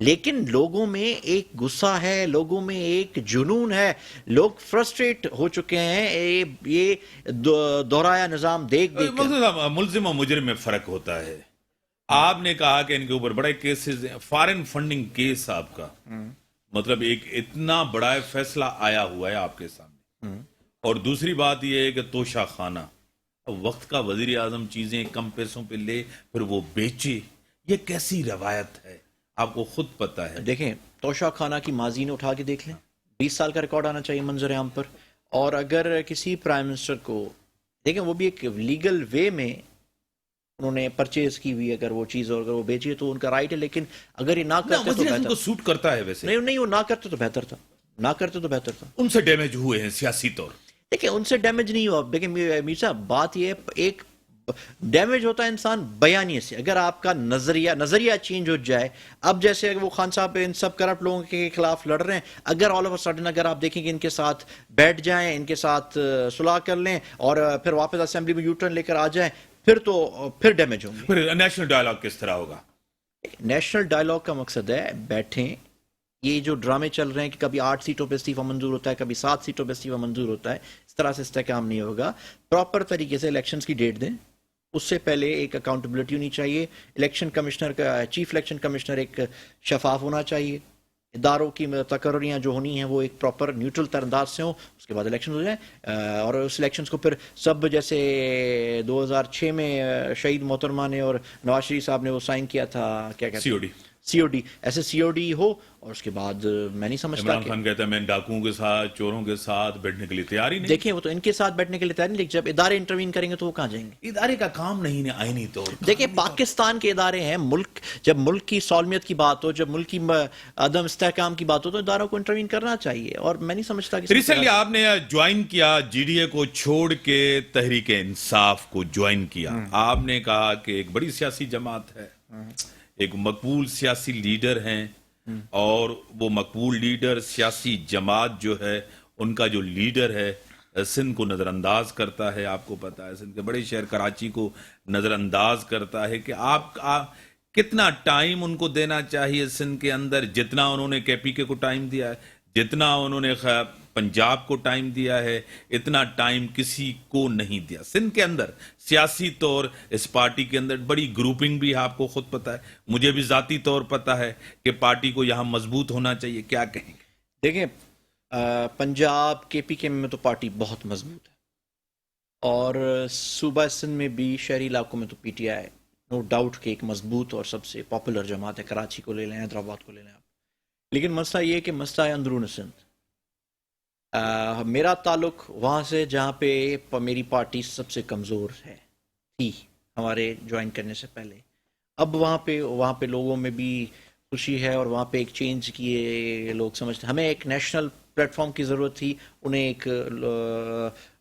لیکن لوگوں میں ایک غصہ ہے، لوگوں میں ایک جنون ہے، لوگ فرسٹریٹ ہو چکے ہیں یہ دہرایا نظام دیکھ دیکھ کر۔ مقصد ملزم اور مجرم میں فرق ہوتا ہے. آپ نے کہا کہ ان کے اوپر بڑے کیسز ہیں، فارن فنڈنگ کیس آپ کا، مطلب ایک اتنا بڑا فیصلہ آیا ہوا ہے آپ کے سامنے. اور دوسری بات یہ ہے کہ توشہ خانہ، وقت کا وزیر اعظم چیزیں کم پیسوں پہ لے پھر وہ بیچے، یہ کیسی روایت ہے؟ آپ کو خود پتہ ہے. دیکھیں توشہ خانہ کی ماضی نے اٹھا کے دیکھ لیں، 20 سال کا ریکارڈ آنا چاہیے منظر عام پر. اور اگر کسی پرائم منسٹر کو دیکھیں، وہ بھی ایک لیگل وے میں انہوں نے پرچیز کی ہوئی، اگر وہ چیز اور اگر وہ بیچی تو ان کا رائٹ ہے، لیکن اگر یہ نہ کرتے تو وزیر اعظم بہتر. کو سوٹ کرتا ہے ویسے. نہیں وہ نہ کرتے تو بہتر تھا، نہ کرتے تو بہتر تھا. ان سے ڈیمیج ہوئے ہیں سیاسی طور. دیکھیں ان سے ڈیمیج نہیں ہوا. دیکھیں میر صاحب بات یہ ہے، ایک ڈیمیج ہوتا ہے انسان بیانیے سے. اگر آپ کا نظریہ چینج ہو جائے، اب جیسے وہ خان صاحب ان سب کرپٹ لوگوں کے خلاف لڑ رہے ہیں، اگر آل آف اے سڈن اگر آپ دیکھیں کہ ان کے ساتھ بیٹھ جائیں، ان کے ساتھ صلح کر لیں اور پھر واپس اسمبلی میں یو ٹرن لے کر آ جائیں، پھر ڈیمیج ہوں گے. پھر نیشنل ڈائلاگ کس طرح ہوگا؟ نیشنل ڈائلاگ کا مقصد ہے بیٹھیں. یہ جو ڈرامے چل رہے ہیں کہ کبھی 8 سیٹوں پہ استعفیٰ منظور ہوتا ہے، کبھی 7 سیٹوں پہ استعفیٰ منظور ہوتا ہے، اس طرح سے استحکام نہیں ہوگا. پراپر طریقے سے الیکشنز کی ڈیٹ دیں، اس سے پہلے ایک اکاؤنٹیبلٹی ہونی چاہیے. الیکشن کمشنر کا چیف الیکشن کمشنر ایک شفاف ہونا چاہیے. اداروں کی تقرریاں جو ہونی ہیں وہ ایک پراپر نیوٹرل تر انداز سے ہوں، اس کے بعد الیکشن ہو جائیں. اور اس الیکشنز کو پھر سب جیسے 2006 میں شہید محترمہ نے اور نواز شریف صاحب نے وہ سائن کیا تھا، کیا کہتے ہیں سی او ڈی، ایسے سی او ڈی ہو. اور اس کے بعد میں نہیں سمجھتا عمران خان کہتا ہے میں ڈاکوؤں کے ساتھ، چوروں کے ساتھ بیٹھنے کے لیے تیار ہی نہیں. دیکھیں وہ تو ان کے ساتھ بیٹھنے کے لیے تیار نہیں، لیکن جب ادارے انٹروین کریں گے تو وہ کہاں جائیں گے؟ ادارے کا کام نہیں ہے آئینی طور پر. دیکھیں پاکستان کے ادارے ہیں، جب ملک کی سالمیت کی بات ہو، جب ملک کی عدم استحکام کی بات ہو تو اداروں کو انٹروین کرنا چاہیے. اور میں نہیں سمجھتا کہ ریسنٹلی آپ نے جوائن کیا جی ڈی اے کو چھوڑ کے تحریک انصاف کو جوائن کیا. آپ نے کہا کہ ایک بڑی سیاسی جماعت ہے، ایک مقبول سیاسی لیڈر ہیں، اور وہ مقبول لیڈر سیاسی جماعت جو ہے ان کا جو لیڈر ہے سندھ کو نظر انداز کرتا ہے. آپ کو پتا ہے سندھ کے بڑے شہر کراچی کو نظر انداز کرتا ہے کہ آپ کتنا ٹائم ان کو دینا چاہیے سندھ کے اندر. جتنا انہوں نے کے پی کے کو ٹائم دیا ہے، جتنا انہوں نے پنجاب کو ٹائم دیا ہے، اتنا ٹائم کسی کو نہیں دیا. سندھ کے اندر سیاسی طور اس پارٹی کے اندر بڑی گروپنگ بھی ہے، آپ کو خود پتا ہے، مجھے بھی ذاتی طور پتا ہے کہ پارٹی کو یہاں مضبوط ہونا چاہیے. کیا کہیں گے؟ دیکھیں پنجاب کے پی کے میں تو پارٹی بہت مضبوط ہے، اور صوبہ سندھ میں بھی شہری علاقوں میں تو P T I no doubt کہ ایک مضبوط اور سب سے پاپولر جماعت ہے. کراچی کو لے لیں، حیدرآباد کو لے لیں آپ. لیکن مسئلہ یہ ہے کہ مسئلہ ہے اندرون سندھ. میرا تعلق وہاں سے جہاں پہ میری پارٹی سب سے کمزور تھی ہمارے جوائن کرنے سے پہلے. اب وہاں پہ لوگوں میں بھی خوشی ہے، اور وہاں پہ ایک چینج کی لوگ سمجھتے ہیں. ہمیں ایک نیشنل پلیٹ فارم کی ضرورت تھی، انہیں ایک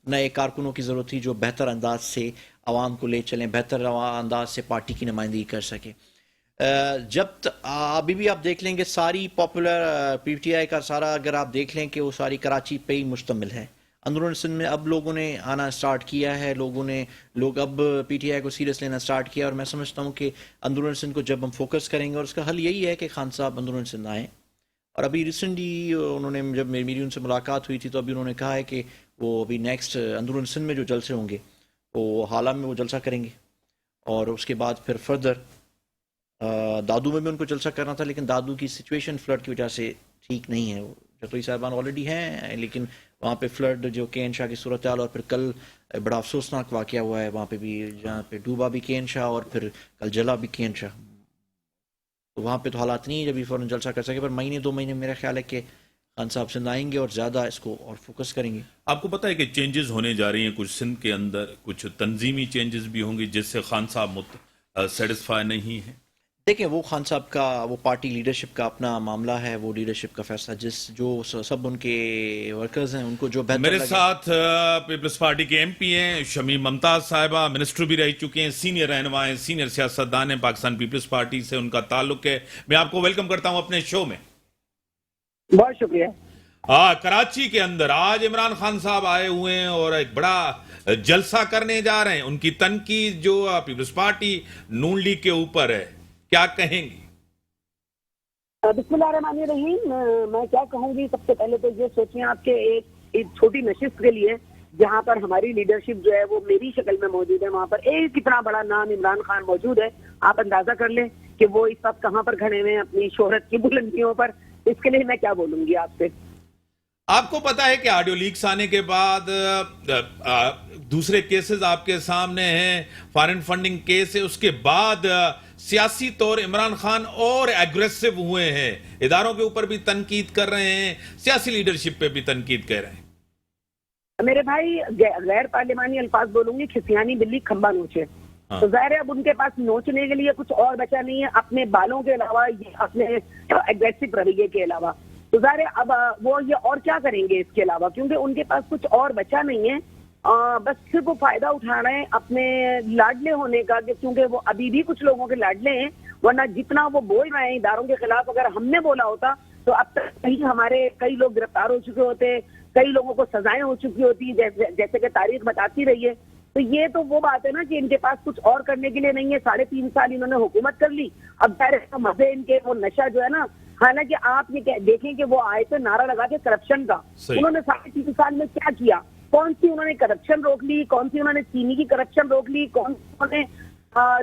نئے کارکنوں کی ضرورت تھی جو بہتر انداز سے عوام کو لے چلیں، بہتر انداز سے پارٹی کی نمائندگی کر سکیں. جب ابھی بھی آپ دیکھ لیں گے ساری پاپولر پی ٹی آئی کا سارا، اگر آپ دیکھ لیں کہ وہ ساری کراچی پہ ہی مشتمل ہے. اندرون سندھ میں اب لوگوں نے آنا سٹارٹ کیا ہے، لوگ اب پی ٹی آئی کو سیریس لینا سٹارٹ کیا. اور میں سمجھتا ہوں کہ اندرون سندھ کو جب ہم فوکس کریں گے، اور اس کا حل یہی ہے کہ خان صاحب اندرون سندھ آئیں. اور ابھی ریسنٹلی انہوں نے، جب میری ان سے ملاقات ہوئی تھی تو ابھی انہوں نے کہا ہے کہ وہ ابھی نیکسٹ اندرون سندھ میں جو جلسے ہوں گے وہ حالہ میں وہ جلسہ کریں گے، اور اس کے بعد پھر فردر دادو میں بھی ان کو جلسہ کرنا تھا، لیکن دادو کی سچویشن فلڈ کی وجہ سے ٹھیک نہیں ہے. جتوئی صاحبان آلریڈی ہیں، لیکن وہاں پہ فلڈ جو کے این شاہ کی صورتحال، اور پھر کل بڑا افسوسناک واقعہ ہوا ہے وہاں پہ بھی، جہاں پہ ڈوبا بھی کے این شاہ اور پھر کل جلا بھی کے این شاہ. تو وہاں پہ تو حالات نہیں ہے جب فوراً جلسہ کر سکے، پر مہینے 2 مہینے میرا خیال ہے کہ خان صاحب سندھ آئیں گے اور زیادہ اس کو اور فوکس کریں گے. آپ کو پتا ہے کہ چینجز ہونے جا رہی ہیں کچھ سندھ کے اندر، کچھ تنظیمی چینجز بھی ہوں گی جس سے خان صاحب سیٹسفائی نہیں ہیں. دیکھیں وہ خان صاحب کا وہ پارٹی لیڈرشپ کا اپنا معاملہ ہے، وہ لیڈرشپ کا فیصلہ جو سب ان کے ورکرز ہیں ان کو جو بہتر میرے ساتھ پیپلز پارٹی کے ایم پی ہیں شمیم ممتاز صاحبہ، منسٹر بھی رہ چکے ہیں، سینئر رہنما ہیں، سینئر سیاستدان ہیں، پاکستان پیپلز پارٹی سے ان کا تعلق ہے. میں آپ کو ویلکم کرتا ہوں اپنے شو میں. بہت شکریہ. کراچی کے اندر آج عمران خان صاحب آئے ہوئے ہیں اور ایک بڑا جلسہ کرنے جا رہے ہیں. ان کی تنقید جو پیپلز پارٹی نون لیگ کے اوپر ہے، کیا کہیں گی؟ بسم اللہ الرحمن الرحیم. میں کیا کہوں گی، سب سے پہلے تو یہ سوچیں آپ کے ایک چھوٹی نشست کے لیے جہاں پر ہماری لیڈرشپ جو ہے وہ میری شکل میں موجود ہے، وہاں پر ایک اتنا بڑا نام عمران خان موجود ہے. آپ اندازہ کر لیں کہ وہ اس وقت کہاں پر کھڑے ہوئے ہیں اپنی شہرت کی بلندیوں پر. اس کے لیے میں کیا بولوں گی آپ سے. آپ کو پتا ہے کہ آڈیو لیکس آنے کے بعد دوسرے کیسز آپ کے سامنے ہیں، فارن فنڈنگ کیس ہے، اس کے بعد سیاسی طور عمران خان اور ایگریسو ہوئے ہیں، اداروں کے اوپر بھی تنقید کر رہے ہیں، سیاسی لیڈرشپ پہ بھی تنقید کر رہے ہیں. میرے بھائی غیر پارلیمانی الفاظ بولوں گی، کھسیانی بلی کھمبا نوچے. تو ظاہر ہے اب ان کے پاس نوچنے کے لیے کچھ اور بچا نہیں ہے اپنے بالوں کے علاوہ، اپنے ایگریسو رویے کے علاوہ. تو ظاہر ہے اب وہ یہ اور کیا کریں گے اس کے علاوہ، کیونکہ ان کے پاس کچھ اور بچا نہیں ہے. بس صرف وہ فائدہ اٹھا رہے ہیں اپنے لاڈلے ہونے کا، کیونکہ وہ ابھی بھی کچھ لوگوں کے لاڈلے ہیں. ورنہ جتنا وہ بول رہے ہیں اداروں کے خلاف، اگر ہم نے بولا ہوتا تو اب تک کہیں ہمارے کئی لوگ گرفتار ہو چکے ہوتے، کئی لوگوں کو سزائیں ہو چکی ہوتی، جیسے کہ تاریخ بتاتی رہی ہے. تو یہ تو وہ بات ہے نا کہ ان کے پاس کچھ اور کرنے کے لیے نہیں ہے. 3.5 سال انہوں نے حکومت کر لی، اب ظاہر مزے ان کے وہ نشہ جو ہے نا. حالانکہ آپ یہ دیکھیں کہ وہ آئے تھے نعرہ لگا کے کرپشن کا. انہوں نے 3.5 سال میں کیا کیا؟ کون سی انہوں نے کرپشن روک لی؟ کون سی انہوں نے چینی کی کرپشن روک لی؟ کون سی انہوں نے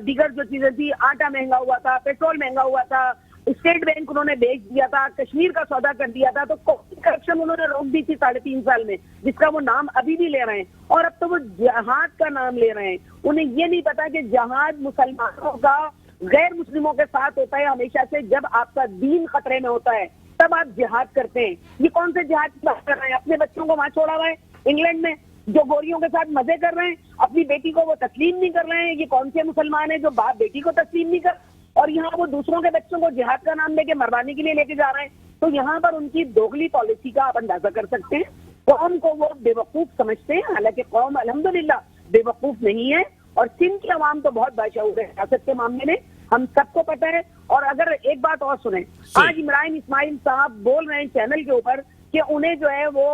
دیگر جو چیزیں تھی، آٹا مہنگا ہوا تھا، پیٹرول مہنگا ہوا تھا، اسٹیٹ بینک انہوں نے بیچ دیا تھا، کشمیر کا سودا کر دیا تھا. تو کون سی کرپشن انہوں نے روک دی تھی 3.5 سال میں، جس کا وہ نام ابھی بھی لے رہے ہیں؟ اور اب تو وہ جہاد کا نام لے رہے ہیں. انہیں یہ نہیں پتا کہ جہاد مسلمانوں کا غیر مسلموں کے ساتھ ہوتا ہے ہمیشہ سے. جب آپ کا دین خطرے میں ہوتا ہے تب آپ جہاد کرتے ہیں. یہ کون سے جہاد کی بات کر رہے ہیں؟ اپنے بچوں کو وہاں چھوڑا ہوا ہے انگلینڈ میں، جو گوریوں کے ساتھ مزے کر رہے ہیں، اپنی بیٹی کو وہ تسلیم نہیں کر رہے ہیں. یہ کون سے مسلمان ہیں جو باپ بیٹی کو تسلیم نہیں کر، اور یہاں وہ دوسروں کے بچوں کو جہاد کا نام لے کے مروانے کے لیے لے کے جا رہے ہیں. تو یہاں پر ان کی دوگلی پالیسی کا آپ اندازہ کر سکتے ہیں. قوم کو وہ بے وقوف سمجھتے ہیں، حالانکہ قوم الحمدللہ بے وقوف نہیں ہے. اور سندھ کی عوام تو بہت باشعور ہے سیاست کے معاملے میں، ہم سب کو پتہ ہے. اور اگر ایک بات اور سنیں، آج عمران اسماعیل صاحب بول رہے ہیں چینل کے اوپر کہ انہیں جو ہے وہ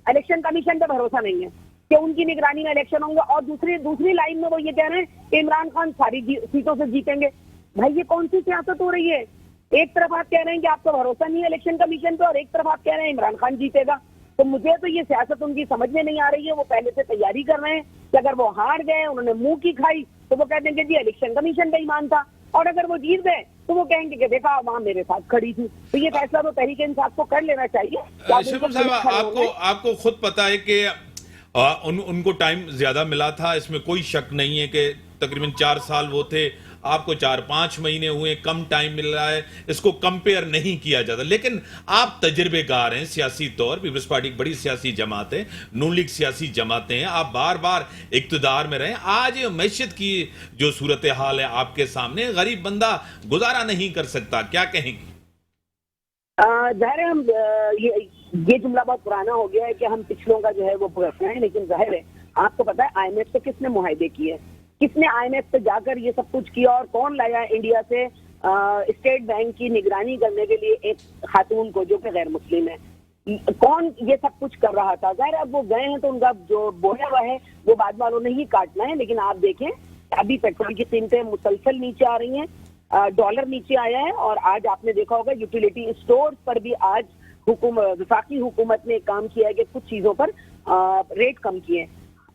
الیکشن کمیشن پہ بھروسہ نہیں ہے کہ ان کی نگرانی میں الیکشن ہوں گے، اور دوسری لائن میں وہ یہ کہہ رہے ہیں کہ عمران خان ساری سیٹوں سے جیتیں گے. بھائی یہ کون سی سیاست ہو رہی ہے؟ ایک طرف آپ کہہ رہے ہیں کہ آپ کو بھروسہ نہیں ہے الیکشن کمیشن پہ، اور ایک طرف آپ کہہ رہے ہیں عمران خان جیتے گا. تو مجھے تو یہ سیاست ان کی سمجھ میں نہیں آ رہی ہے. وہ پہلے سے تیاری کر رہے ہیں کہ اگر وہ ہار گئے، انہوں نے منہ کی کھائی، تو وہ کہتے ہیں کہ جی الیکشن کمیشن کا ایمان تھا. اور اگر وہ جیت گئے تو وہ کہیں گے کہ دیکھا وہاں میرے ساتھ کھڑی تھی. تو یہ فیصلہ تو تحریک انصاف کو کر لینا چاہیے. شبنم صاحبہ، آپ کو خود پتا ہے کہ ان کو ٹائم زیادہ ملا تھا، اس میں کوئی شک نہیں ہے کہ تقریباً 4 سال وہ تھے، آپ کو 4-5 مہینے ہوئے، کم ٹائم مل رہا ہے، اس کو کمپیئر نہیں کیا جاتا. لیکن آپ تجربے کار ہیں سیاسی طور، پیپلز پارٹی ایک بڑی سیاسی جماعت ہے، نون لیگ سیاسی جماعتیں ہیں، آپ بار بار اقتدار میں رہیں. آج معیشت کی جو صورتحال ہے آپ کے سامنے، غریب بندہ گزارا نہیں کر سکتا، کیا کہیں گے؟ ظاہر ہے ہم یہ جملہ بہت پرانا ہو گیا ہے کہ ہم پچھلوں کا جو ہے وہ پورا ہیں، لیکن ظاہر ہے آپ کو پتا ہے آئی ایم ایف سے کس نے معاہدے کیے، کس نے آئی ایم ایف سے جا کر یہ سب کچھ کیا، اور کون لایا انڈیا سے اسٹیٹ بینک کی نگرانی کرنے کے لیے ایک خاتون کو جو کہ غیر مسلم ہے. کون یہ سب کچھ کر رہا تھا؟ ظاہر اب وہ گئے ہیں تو ان کا جو بویا ہوا ہے وہ بعد والوں نے ہی کاٹنا ہے. لیکن آپ دیکھیں ابھی پیٹرول کی قیمتیں مسلسل نیچے آ رہی ہیں، ڈالر نیچے آیا ہے. اور آج آپ نے دیکھا ہوگا یوٹیلیٹی اسٹور پر بھی آج وفاقی حکومت نے کام کیا ہے کہ کچھ چیزوں پر ریٹ کم کیے.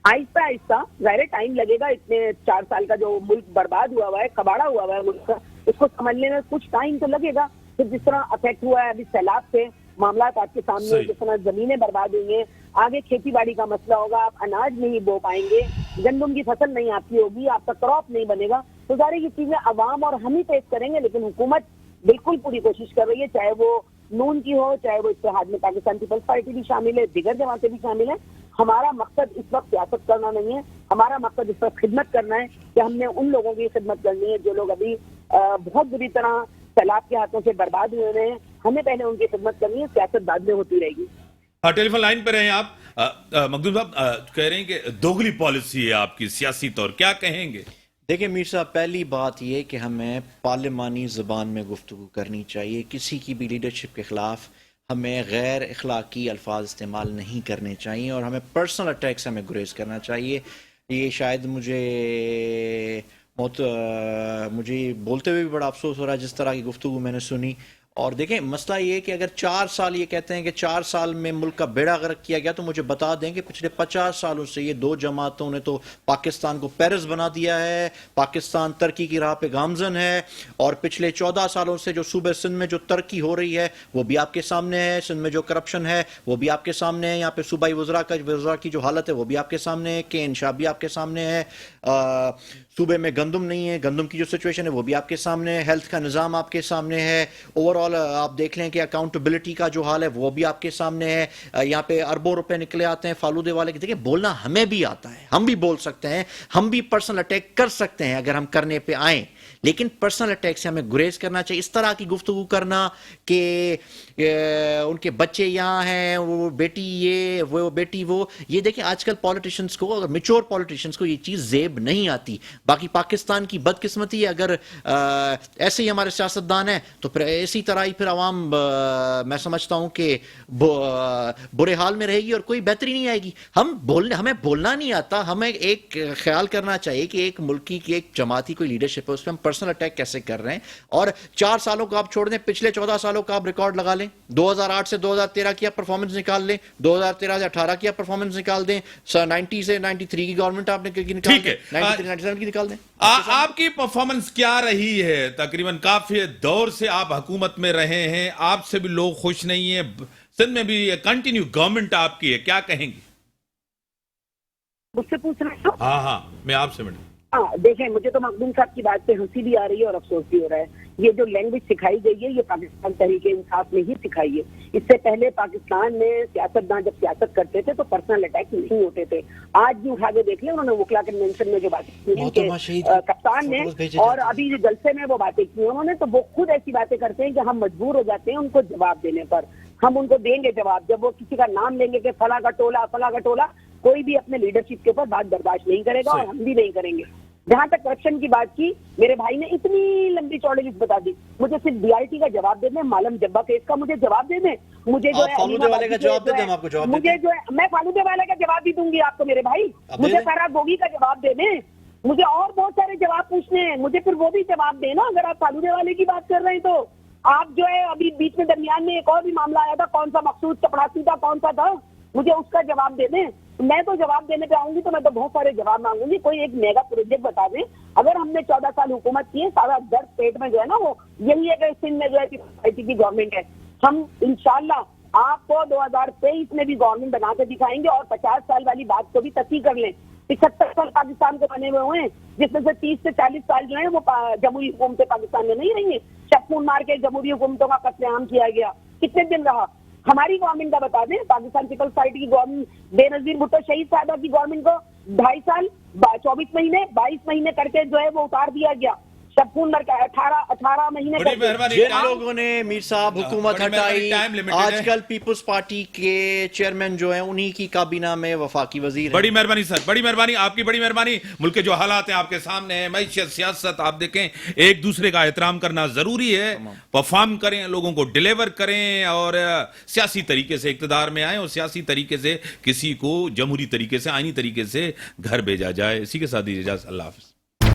آہستہ آہستہ ظاہر ٹائم لگے گا. اتنے 4 سال کا جو ملک برباد ہوا ہے، کباڑا ہوا ہے ملک کا، اس کو سمجھنے میں کچھ ٹائم تو لگے گا. پھر جس طرح افیکٹ ہوا ہے ابھی سیلاب سے، معاملات آپ کے سامنے، جس طرح زمینیں برباد ہوئی ہیں، آگے کھیتی باڑی کا مسئلہ ہوگا، آپ اناج نہیں بو پائیں گے، گندم کی فصل نہیں آپ کی ہوگی، آپ کا کراپ نہیں بنے گا. تو ظاہر یہ چیزیں عوام اور ہم ہی فیس کریں گے. لیکن حکومت بالکل پوری کوشش کر رہی ہے، چاہے وہ نون کی ہو، چاہے وہ اتحاد میں پاکستان پیپلز پارٹی بھی شامل ہے، دیگر جماعتیں بھی شامل ہیں. ہمارا مقصد اس وقت سیاست کرنا نہیں ہے، ہمارا مقصد اس وقت خدمت کرنا ہے کہ ہم نے ان لوگوں کی خدمت کرنی ہے جو لوگ ابھی بہت بری طرح سیلاب کے ہاتھوں سے برباد ہوئے ہیں. ہمیں پہلے ان کی خدمت کرنی ہے، سیاست بعد میں ہوتی رہے گی. ٹیلی فون لائن پہ رہے ہیں آپ. مخدوم صاحب کہہ رہے ہیں کہ دوگلی پالیسی ہے آپ کی سیاسی طور، کیا کہیں گے؟ دیکھیں میر صاحب، پہلی بات یہ کہ ہمیں پارلیمانی زبان میں گفتگو کرنی چاہیے. کسی کی بھی لیڈرشپ کے خلاف ہمیں غیر اخلاقی الفاظ استعمال نہیں کرنے چاہیے، اور ہمیں پرسنل اٹیک سے ہمیں گریز کرنا چاہیے. یہ شاید مجھے بولتے ہوئے بھی بڑا افسوس ہو رہا ہے جس طرح کی گفتگو میں نے سنی. اور دیکھیں مسئلہ یہ ہے کہ اگر 4 سال یہ کہتے ہیں کہ 4 سال میں ملک کا بیڑا غرق کیا گیا، تو مجھے بتا دیں کہ پچھلے 50 سالوں سے یہ 2 جماعتوں نے تو پاکستان کو پیرس بنا دیا ہے، پاکستان ترقی کی راہ پہ گامزن ہے، اور پچھلے 14 سالوں سے جو صوبہ سندھ میں جو ترقی ہو رہی ہے وہ بھی آپ کے سامنے ہے، سندھ میں جو کرپشن ہے وہ بھی آپ کے سامنے ہے، یہاں پہ صوبائی وزراء کی جو حالت ہے وہ بھی آپ کے سامنے ہے، کہ انشاء بھی آپ کے سامنے ہے، صوبے میں گندم نہیں ہے، گندم کی جو سچویشن ہے وہ بھی آپ کے سامنے ہے، ہیلتھ کا نظام آپ کے سامنے ہے، اوور آل آپ دیکھ لیں کہ اکاؤنٹیبلٹی کا جو حال ہے وہ بھی آپ کے سامنے ہے، یہاں پہ اربوں روپے نکلے آتے ہیں فالودے والے کے۔ دیکھیں بولنا ہمیں بھی آتا ہے، ہم بھی بول سکتے ہیں، ہم بھی پرسنل اٹیک کر سکتے ہیں اگر ہم کرنے پہ آئیں، لیکن پرسنل اٹیک سے ہمیں گریز کرنا چاہیے۔ اس طرح کی گفتگو کرنا کہ ان کے بچے یہاں ہیں، وہ بیٹی یہ وہ بیٹی وہ، یہ دیکھیں آج کل پولیٹیشنز کو، اگر میچور پولیٹیشنز کو یہ چیز زیب نہیں آتی۔ باقی پاکستان کی بدقسمتی ہے، اگر ایسے ہی ہمارے سیاستدان ہیں تو پھر اسی طرح ہی پھر عوام میں سمجھتا ہوں کہ برے حال میں رہے گی اور کوئی بہتری نہیں آئے گی۔ ہمیں بولنا نہیں آتا، ہمیں ایک خیال کرنا چاہیے کہ ایک ملکی کی ایک جماعتی کوئی لیڈرشپ ہے، اس پہ ہم پرسنل اٹیک کیسے کر رہے ہیں۔ اور 4 سالوں کو آپ چھوڑ دیں، پچھلے 14 سالوں کا آپ ریکارڈ لگا لیں، 2008 سے 2013 کی آپ پرفارمنس نکال لیں، 2013 سے 18 کی آپ پرفارمنس نکال دیں، 90 سے 93 کی گورنمنٹ آپ نے نکال دیں، 93 97 کی نکال دیں۔ آپ کی پرفارمنس کیا رہی ہے؟ تقریباً کافی دور سے آپ حکومت میں رہے ہیں، آپ سے بھی لوگ خوش نہیں ہیں، سندھ میں بھی کنٹینیو گورنمنٹ آپ کی ہے، کیا کہیں گے؟ مجھ سے پوچھ رہے ہیں؟ ہاں میں آپ سے ملوں۔ دیکھیں مجھے تو مخدوم صاحب کی بات پہ ہنسی بھی آ رہی ہے اور افسوس بھی ہو رہا ہے۔ یہ جو لینگویج سکھائی گئی ہے یہ پاکستان تحریک انصاف نے ہی سکھائی ہے۔ اس سے پہلے پاکستان میں سیاستدان جب سیاست کرتے تھے تو پرسنل اٹیک نہیں ہوتے تھے۔ آج بھی اٹھا کے دیکھ لیں، انہوں نے وکلا کنونشن میں جو باتیں کی کپتان نے اور ابھی جو جلسے میں وہ باتیں کی انہوں نے، تو وہ خود ایسی باتیں کرتے ہیں کہ ہم مجبور ہو جاتے ہیں ان کو جواب دینے پر۔ ہم ان کو دیں گے جواب، جب وہ کسی کا نام لیں گے کہ فلاں کا ٹولہ، کوئی بھی اپنے لیڈرشپ کے اوپر بات برداشت نہیں کرے گا اور ہم بھی نہیں کریں گے۔ جہاں تک کرپشن کی بات کی، میرے بھائی نے اتنی لمبی چوڑی لسٹ بتا دی، مجھے صرف ڈی آئی ٹی کا جواب دے دیں، مالم جبا کیس کا مجھے جواب دے دیں، مجھے جو ہے فالودے والے کا جواب دے دیں، ہم آپ کو جواب دے دیں، مجھے جو ہے میں فالودے والے کا جواب بھی دوں گی آپ کو میرے بھائی، مجھے سارا گوگی کا جواب دے دیں، مجھے اور بہت سارے جواب پوچھنے ہیں، مجھے پھر وہ بھی جواب دینا۔ اگر آپ فالودے والے کی بات کر رہے ہیں تو آپ جو ہے ابھی بیچ میں درمیان میں ایک اور بھی معاملہ آیا تھا، کون سا مقصود چپڑاسی تھا، کون سا تھا، مجھے اس کا جواب دے دیں۔ میں تو جواب دینے پہ آؤں گی تو میں تو بہت سارے جواب مانگوں گی۔ کوئی ایک میگا پروجیکٹ بتا دیں، اگر ہم نے 14 سال حکومت کی ہے، سارا درد پیٹ میں جو ہے نا وہ یہی ہے کہ سندھ میں جو ہے سوسائٹی کی گورنمنٹ ہے، ہم انشاءاللہ آپ کو 2023 میں بھی گورنمنٹ بنا کے دکھائیں گے۔ اور 50 سال والی بات کو بھی تصحیح کر لیں، 75 سال پاکستان کو بنے ہوئے ہیں، جس میں سے 30 سے 40 سال جو ہے وہ جمہوری حکومتیں پاکستان میں نہیں رہی ہیں، شب مار کے جمہوری حکومتوں کا قتل عام کیا گیا، کتنے دن رہا؟ ہماری گورنمنٹ کا بتا دیں، پاکستان پیپلز پارٹی کی گورنمنٹ، بے نظیر بھٹو شہید صاحبہ کی گورنمنٹ کو 2.5 سال 24 مہینے 22 مہینے کر کے جو ہے وہ اتار دیا گیا، شب خون مر کے 18 مہینے کر کے۔ جن لوگوں نے میر صاحب حکومت ہٹائی، آج کل پیپلز پارٹی کے چیئرمین جو ہیں انہی کی کابینہ میں وفاقی وزیر ہیں۔ بڑی مہربانی سر، بڑی مہربانی، آپ کی بڑی مہربانی۔ ملک کے جو حالات ہیں آپ کے سامنے ہیں، معیشت، سیاست، آپ دیکھیں ایک دوسرے کا احترام کرنا ضروری ہے، پرفارم کریں، لوگوں کو ڈیلیور کریں اور سیاسی طریقے سے اقتدار میں آئیں اور سیاسی طریقے سے کسی کو جمہوری طریقے سے، آئینی طریقے سے گھر بھیجا جائے۔ اسی کے ساتھ اجازت، اللہ حافظ۔